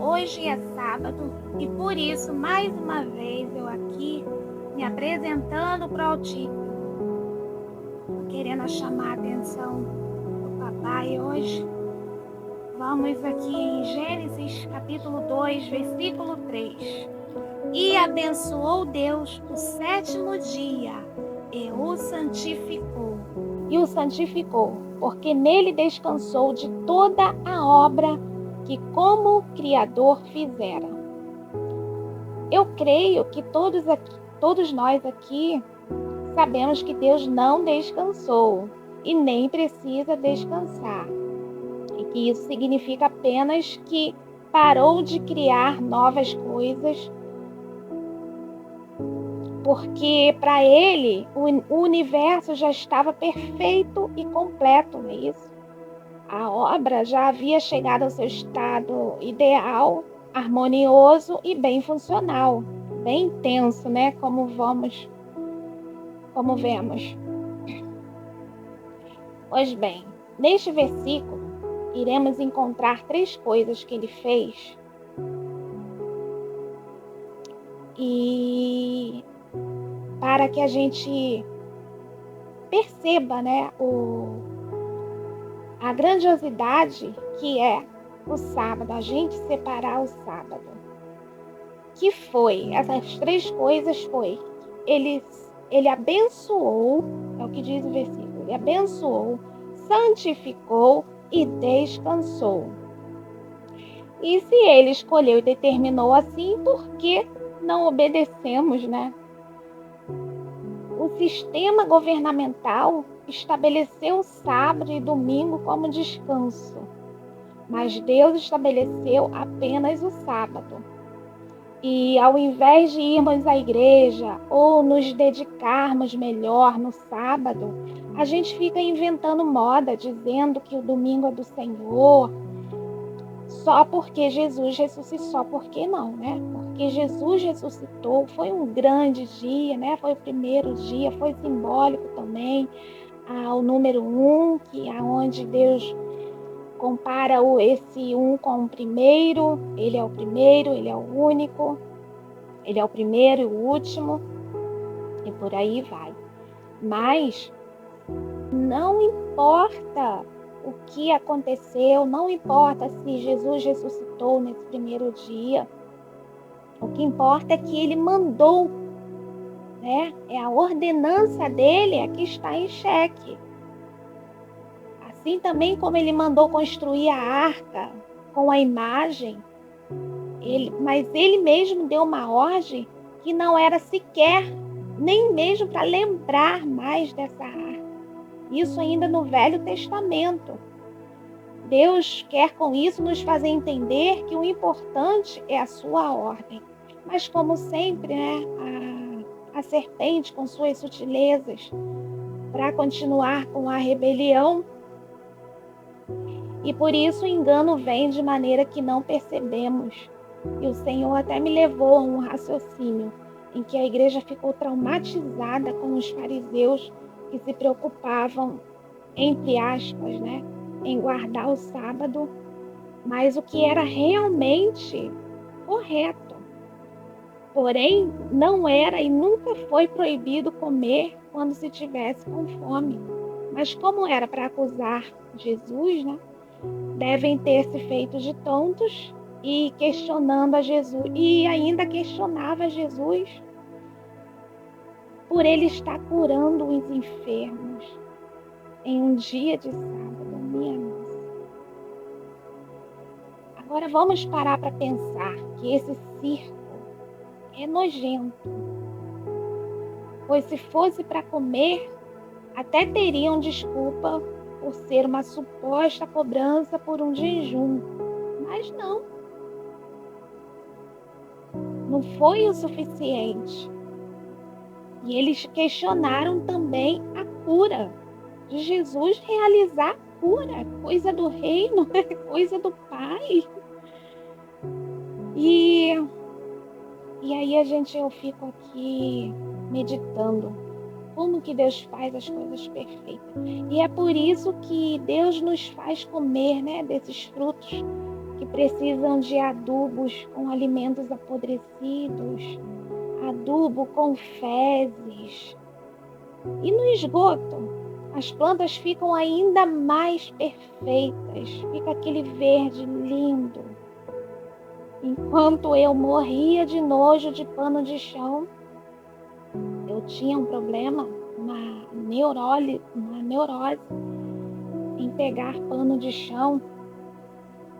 Hoje é sábado e por isso, mais uma vez, eu aqui me apresentando para o Altíssimo, querendo chamar a atenção do papai hoje. Vamos aqui em Gênesis capítulo 2, versículo 3. E abençoou Deus o sétimo dia e o santificou. E o santificou, porque nele descansou de toda a obra que como Criador fizera. Eu creio que todos nós aqui sabemos que Deus não descansou e nem precisa descansar. E que isso significa apenas que parou de criar novas coisas, porque para ele o universo já estava perfeito e completo, não é isso? A obra já havia chegado ao seu estado ideal, harmonioso e bem funcional, bem intenso, né? Como vemos. Pois bem, neste versículo, iremos encontrar 3 coisas que ele fez e para que a gente perceba, né, a grandiosidade que é o sábado, a gente separar o sábado. Que foi, essas 3 coisas foi, ele abençoou, é o que diz o versículo, ele abençoou, santificou e descansou. E se ele escolheu e determinou assim, por que não obedecemos, né? O sistema governamental estabeleceu o sábado e domingo como descanso, mas Deus estabeleceu apenas o sábado. E ao invés de irmos à igreja ou nos dedicarmos melhor no sábado, a gente fica inventando moda, dizendo que o domingo é do Senhor, só porque Jesus ressuscitou, só porque não, né? Porque Jesus ressuscitou, foi um grande dia, né? Foi o primeiro dia, foi simbólico também ao número 1, que é onde Deus compara esse 1 com o primeiro, ele é o primeiro, ele é o único, ele é o primeiro e o último, e por aí vai. Mas não importa o que aconteceu, não importa se Jesus ressuscitou nesse primeiro dia, o que importa é que ele mandou, né? É a ordenança dele que está em xeque. Assim também como ele mandou construir a arca com a imagem, mas ele mesmo deu uma ordem que não era sequer, nem mesmo para lembrar mais dessa arca. Isso ainda no Velho Testamento. Deus quer com isso nos fazer entender que o importante é a sua ordem. Mas como sempre, né, a serpente com suas sutilezas para continuar com a rebelião, e por isso o engano vem de maneira que não percebemos. E o Senhor até me levou a um raciocínio em que a igreja ficou traumatizada com os fariseus que se preocupavam, entre aspas, né, em guardar o sábado, mas o que era realmente correto. Porém, não era e nunca foi proibido comer quando se tivesse com fome. Mas como era para acusar Jesus, né, devem ter se feito de tontos e questionando a Jesus, e ainda questionava Jesus por ele estar curando os enfermos em um dia de sábado, minha nossa. Agora vamos parar para pensar que esse circo é nojento, pois se fosse para comer, até teriam desculpa por ser uma suposta cobrança por um jejum, mas não foi o suficiente. E eles questionaram também a cura de Jesus, realizar a cura, coisa do reino, coisa do Pai. E aí eu fico aqui meditando como que Deus faz as coisas perfeitas. E é por isso que Deus nos faz comer, né, desses frutos que precisam de adubos com alimentos apodrecidos, adubo com fezes. E no esgoto, as plantas ficam ainda mais perfeitas, fica aquele verde lindo. Enquanto eu morria de nojo de pano de chão, eu tinha um problema, uma neurose em pegar pano de chão,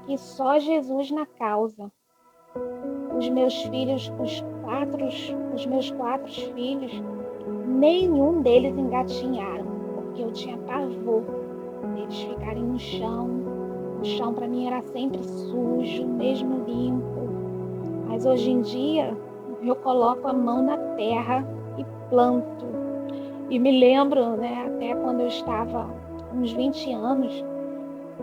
que só Jesus na causa. Os meus filhos, os meus 4 filhos, nenhum deles engatinharam, porque eu tinha pavor deles ficarem no chão. O chão para mim era sempre sujo, mesmo limpo. Mas hoje em dia eu coloco a mão na terra e planto. E me lembro, né, até quando eu estava com uns 20 anos,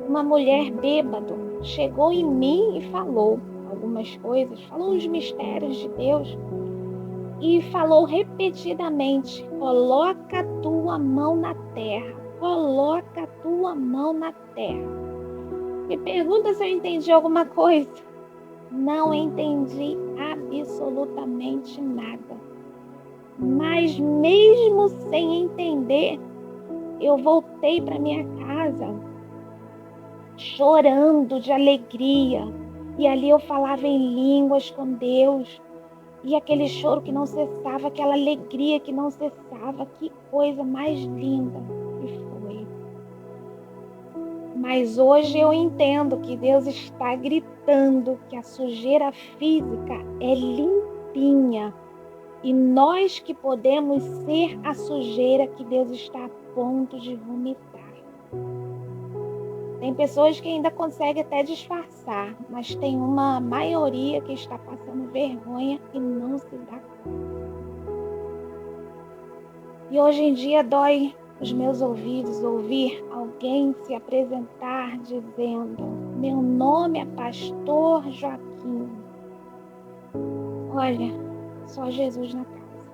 uma mulher bêbada chegou em mim e falou algumas coisas, falou os mistérios de Deus e falou repetidamente: coloca a tua mão na terra, coloca a tua mão na terra. Me pergunta se eu entendi alguma coisa. Não entendi absolutamente nada. Mas mesmo sem entender, eu voltei para minha casa chorando de alegria. E ali eu falava em línguas com Deus. E aquele choro que não cessava, aquela alegria que não cessava. Que coisa mais linda que foi. Mas hoje eu entendo que Deus está gritando que a sujeira física é limpinha. E nós que podemos ser a sujeira que Deus está a ponto de vomitar. Tem pessoas que ainda conseguem até disfarçar, mas tem uma maioria que está passando vergonha e não se dá conta. E hoje em dia dói os meus ouvidos ouvir alguém se apresentar dizendo: meu nome é Pastor Joaquim. Olha, só Jesus na casa.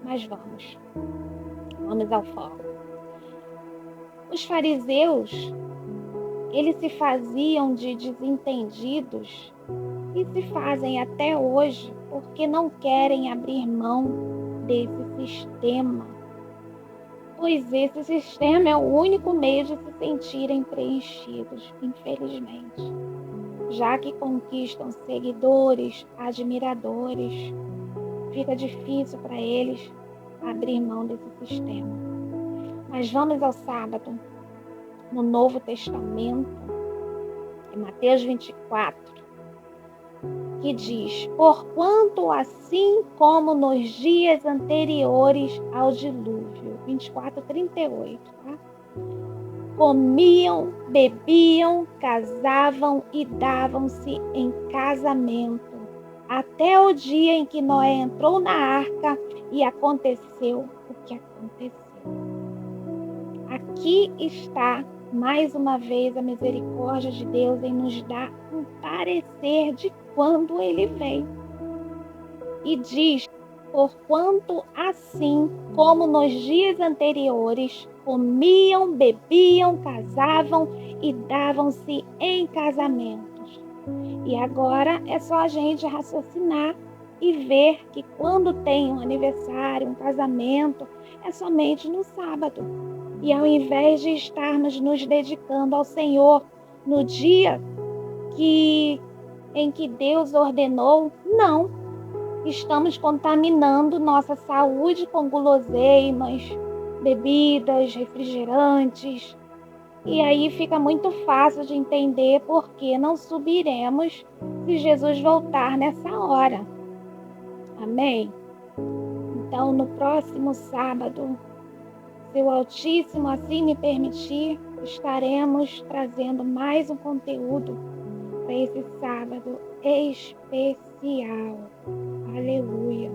Mas vamos ao foco. Os fariseus, eles se faziam de desentendidos e se fazem até hoje porque não querem abrir mão desse sistema. Pois esse sistema é o único meio de se sentirem preenchidos, infelizmente. Já que conquistam seguidores, admiradores, fica difícil para eles abrir mão desse sistema. Mas vamos ao sábado, no Novo Testamento, em Mateus 24, que diz: porquanto assim como nos dias anteriores ao dilúvio, 24:38, tá? Comiam, bebiam, casavam e davam-se em casamento, até o dia em que Noé entrou na arca e aconteceu o que aconteceu. Aqui está, mais uma vez, a misericórdia de Deus em nos dar um parecer de quando Ele vem. E diz: porquanto assim como nos dias anteriores comiam, bebiam, casavam e davam-se em casamentos. E agora é só a gente raciocinar e ver que quando tem um aniversário, um casamento, é somente no sábado. E ao invés de estarmos nos dedicando ao Senhor no dia em que Deus ordenou, não. Estamos contaminando nossa saúde com guloseimas, bebidas, refrigerantes. E aí fica muito fácil de entender por que não subiremos se Jesus voltar nessa hora. Amém? Então, no próximo sábado, se o Altíssimo assim me permitir, estaremos trazendo mais um conteúdo para esse sábado especial. Aleluia!